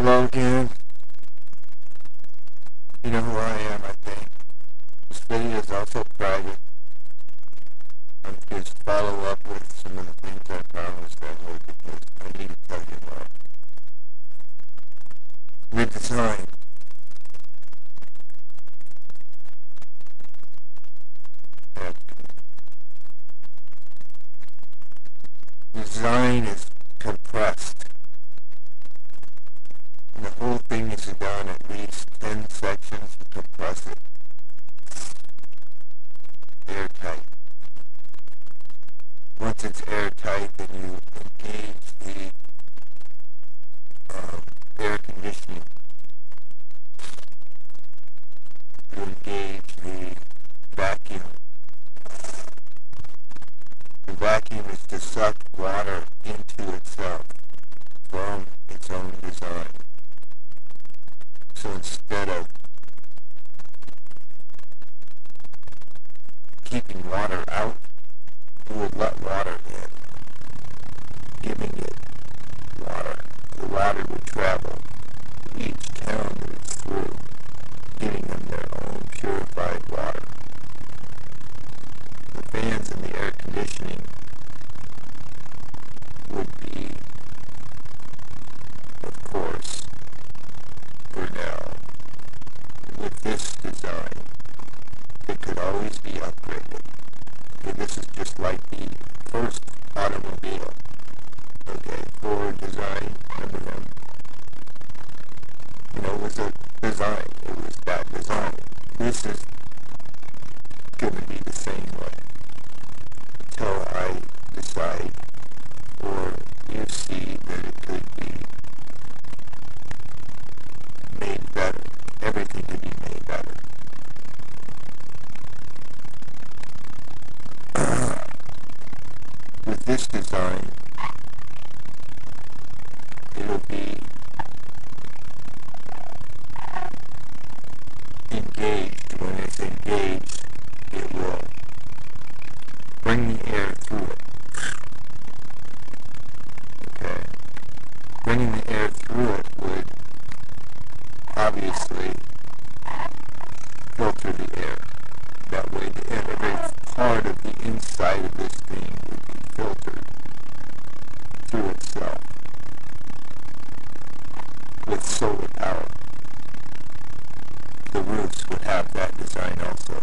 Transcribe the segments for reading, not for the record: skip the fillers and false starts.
Hello again. You know who I am, I think. This video is also private. I'm just follow up with some of the things I promised I would because I need to tell you about redesign. Design is compressed. And the whole thing is done at least 10 sections to compress it. Airtight. Once it's airtight, then you engage the air conditioning. You engage the vacuum. The vacuum is to suck water into itself from its own design. So instead of keeping water out, you would let water in, giving it water. The water would travel each town that it's through, giving them their own purified water. The fans and the air conditioning would be, of course, for now, with this design, it could always be upgraded. Okay, this is just like the first automobile. Okay, Ford design, remember them? You know, it was a design. It was that design. This is going to be the same way until I decide or you see that it could be made better. Everything could be made better. With this design, it'll be engaged. When it's engaged, it will bring the air through it. Okay. Bringing the air through it would obviously filter the air. That way every part of the inside of this thing would be filtered through itself with solar power. The roofs would have that design also,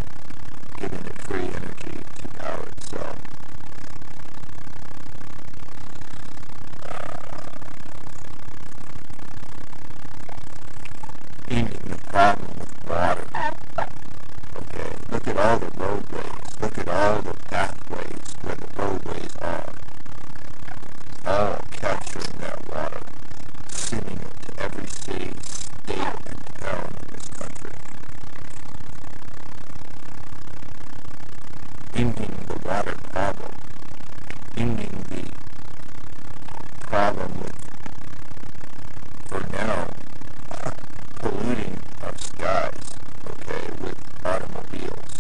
giving it free energy to power itself. Ending the problem with water. Okay, look at all the roadways. Look at all the pathways where the roadways are. All capturing that water, sending it to every city, state, and town in this country. Ending the water problem. Ending the problem with, for now, polluting our skies, okay, with automobiles.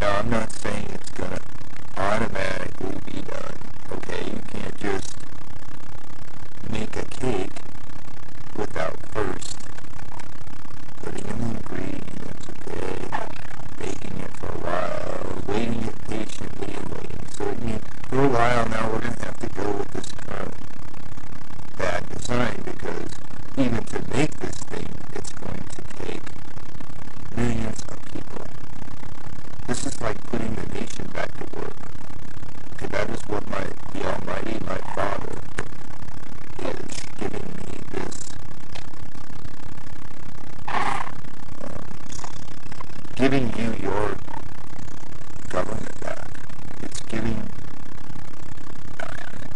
Now, I'm not saying it's going to automatically be done, okay? You can't just make a cake without first putting in the ingredients, okay, baking it for a while, waiting it patiently and waiting. So, for a while now, we're going to have to go with this current bad design because even to make this thing, it's going to take millions of people. This is like putting the nation back to work. Okay, that is what the Almighty, my Father, is giving me this, giving you your government back. It's giving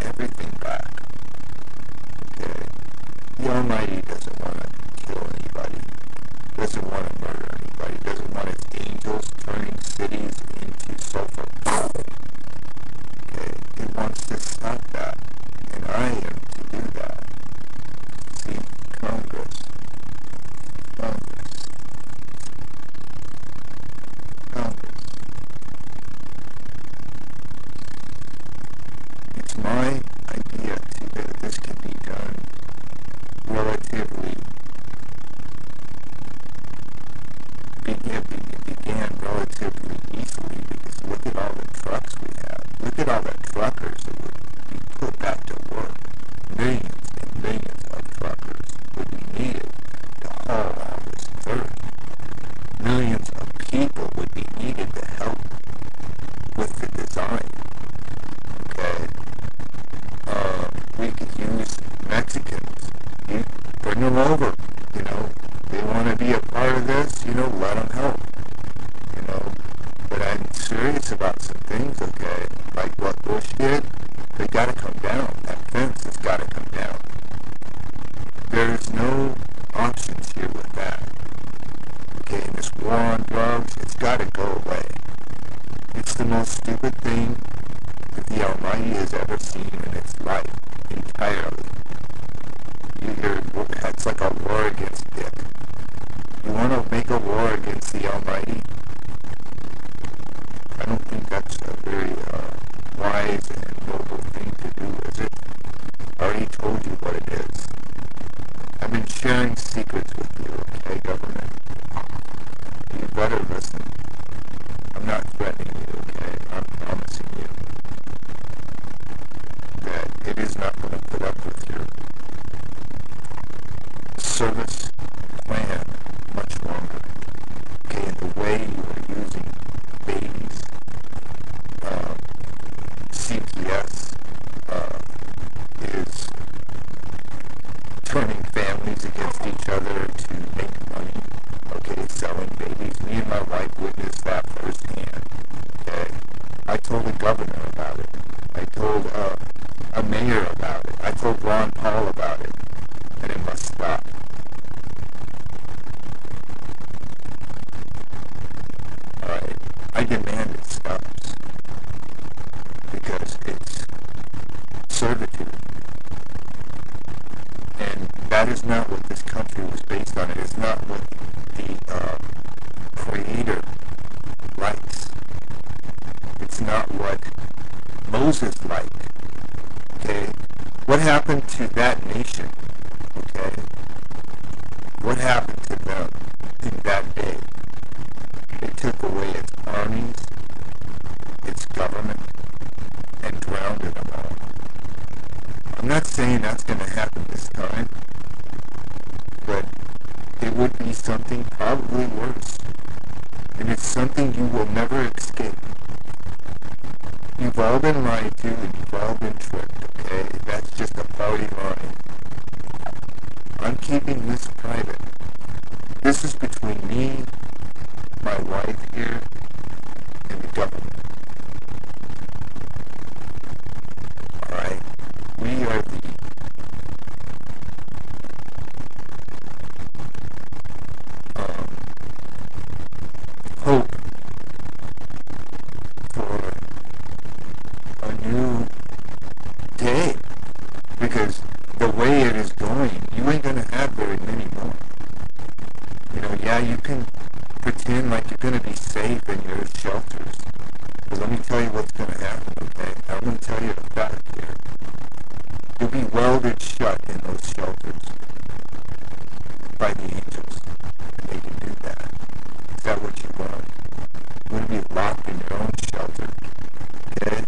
everything back. Okay? The Almighty doesn't want to kill anybody, doesn't want to murder anybody, doesn't want its angels turning cities into sulfur. Okay? It wants to stop that, and I am to do that. See, Congress. It's my idea that this can be done relatively to come down. That fence has got to come down. There's no options here with that. Okay, and this war on drugs, it's got to go away. It's the most stupid thing that the Almighty has ever seen in its life, entirely. You hear, it's like a war against Dick. You want to make a war against the Almighty? I don't think that's a very wise and noble thing to do, is it? I already told you what it is. I've been sharing secrets with you, okay, government? You better listen. I'm not threatening you, okay? I'm promising you that it is not going to put up with your service plan much longer. Okay, and the way you are using babies, CPS is turning families against each other to make money. Okay, selling babies. Me and my wife witnessed that firsthand. Okay, I told the governor about it. I told a mayor about it. I told Ron Paul about it, and it must stop. Alright, I demand it stops because it's servitude. And that is not what this country was based on. It is not what the Creator likes. It's not what Moses liked. Okay? What happened to that nation? Okay? What happened to them in that day? They took away its armies, its government, and drowned them all. I'm not saying that's going to happen this time, but it would be something probably worse. And it's something you will never escape. You've all been lied to and you've all been tricked, okay? That's just a party line. I'm keeping this private. This is between me, my wife here, and the government. Alright? We are the hope for a new day. Because the way it is going, you ain't going to have very many more. You know, yeah, you can pretend like you're going to be safe in your shelters. But let me tell you what's going to happen, okay? I'm going to tell you a fact here. You'll be welded shut in those shelters by the angels. And they can do that. Is that what you want? You want to be locked in your own shelter? Okay?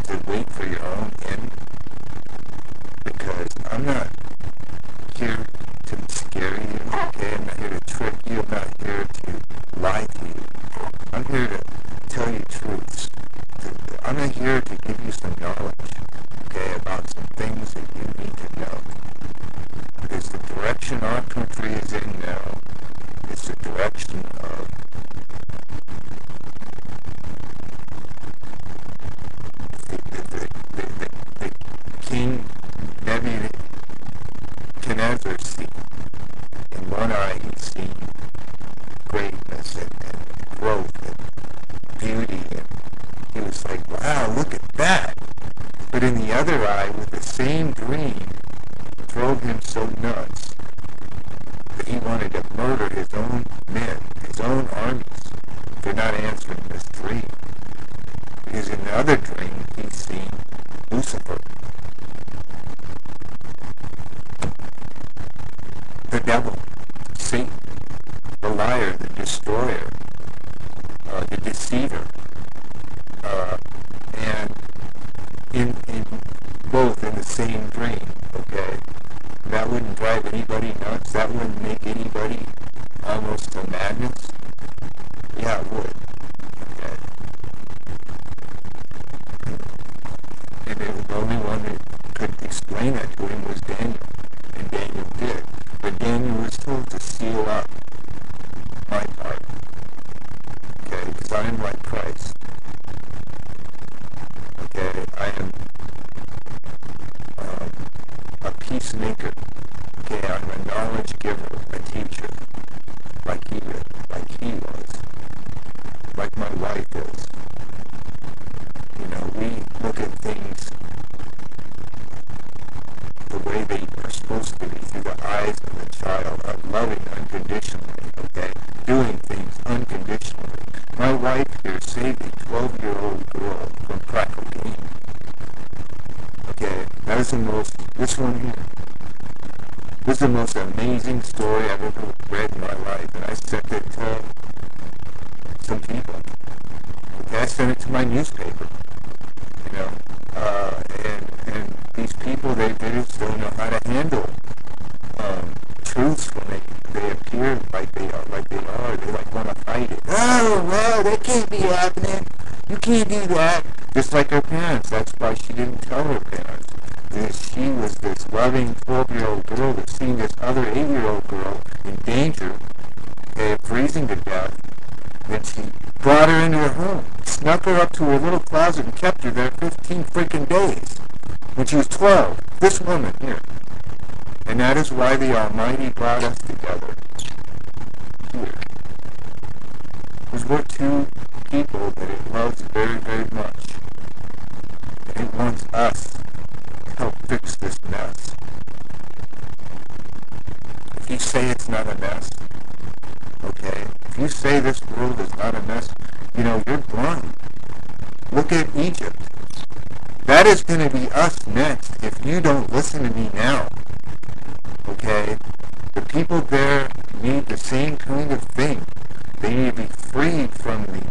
To wait for your own end? Because I'm not here to scare you, okay? I'm not here to trick you. I'm not here to lie to you. I'm here to tell you truths. I'm not here to give you some knowledge, okay, about some things that you need to know. Because the direction our country is in now is the direction of the King Nebuchadnezzar's seat. In one eye he's seen greatness and growth and beauty, and he was like, wow, look at that. But in the other eye, with the same dream, drove him so nuts that he wanted to murder his own men, his own armies, for not answering this dream. Because in the other dream, he's seen Lucifer, the devil, Satan, the liar, the destroyer, the deceiver, and in both in the same dream, okay? That wouldn't drive anybody nuts. That wouldn't make anybody almost to madness. Yeah, it would. Okay. And the only one that could explain that to him was Daniel. And Daniel did. But Daniel was told to seal up my part. Okay, because I am like Christ. Okay, I am peacemaker. Okay, I'm a knowledge giver, a teacher, like he was, like my wife is. You know, we look at things the way they are supposed to be, through the eyes of a child, of loving unconditionally, okay, doing things unconditionally. My wife here saved a 12-year-old girl from crack cocaine. Okay, that is this one here, this is the most amazing story I've ever read in my life, and I sent it to some people. Okay, I sent it to my newspaper, you know, and these people, they just don't know how to handle truths when they appear like they are. They like want to fight it. Oh, well, that can't be happening. You can't do that. Just like her parents. That's why she didn't tell her parents. She was this loving 12-year-old girl that seen this other 8-year-old girl in danger, freezing to death. Then she brought her into her home, snuck her up to her little closet and kept her there 15 freaking days. When she was 12, this woman here. And that is why the Almighty brought us together here. Because we're two people that it loves very, very much. And it wants us to help fix this mess. If you say it's not a mess, okay? If you say this world is not a mess, you know, you're blind. Look at Egypt. That is going to be us next if you don't listen to me now. Okay? The people there need the same kind of thing. They need to be freed from the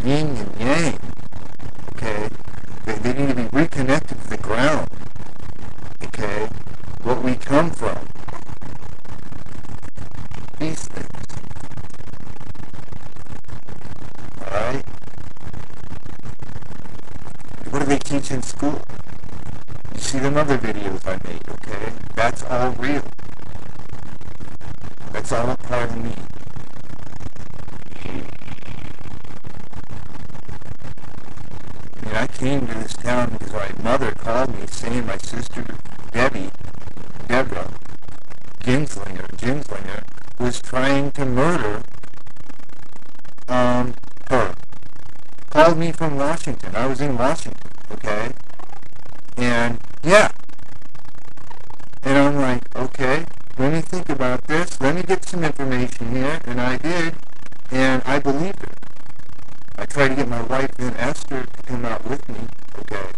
yin and yang. Okay? They need to be reconnected to the ground. Okay? What we come from. These things. Alright? What do they teach in school? You see them other videos I made, okay? That's all real. That's all a part of me. And I came to this town because my mother called me saying my sister Deborah Ginslinger, was trying to murder her. Called me from Washington. I was in Washington, okay? And, yeah. And I'm like, okay, let me think about this. Let me get some information here. And I did. And I believed her. I tried to get my wife and Esther to come out with me, okay?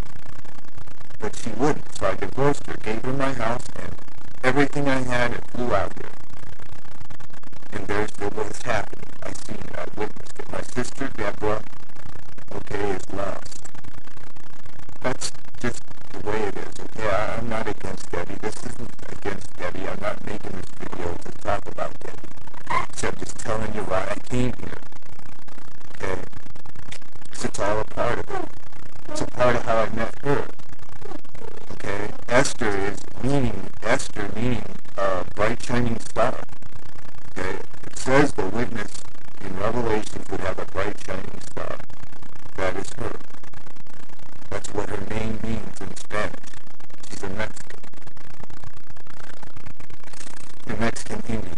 But she wouldn't. So I divorced her, gave her my house, and everything I had, it flew out here. And there's what's happening. I see it. I witnessed it. My sister, Deborah, okay, is lost. That's just the way it is, okay? I'm not against Debbie. This isn't against Debbie. I'm not making this video to talk about Debbie. Except just telling you why I came here. Okay? It's all a part of it. It's a part of how I met her. Okay? Esther meaning bright shining star. Okay? It says the witness in Revelation would have a bright shining star. That is her. That's what her name means in Spanish. She's a Mexican. The Mexican Indian.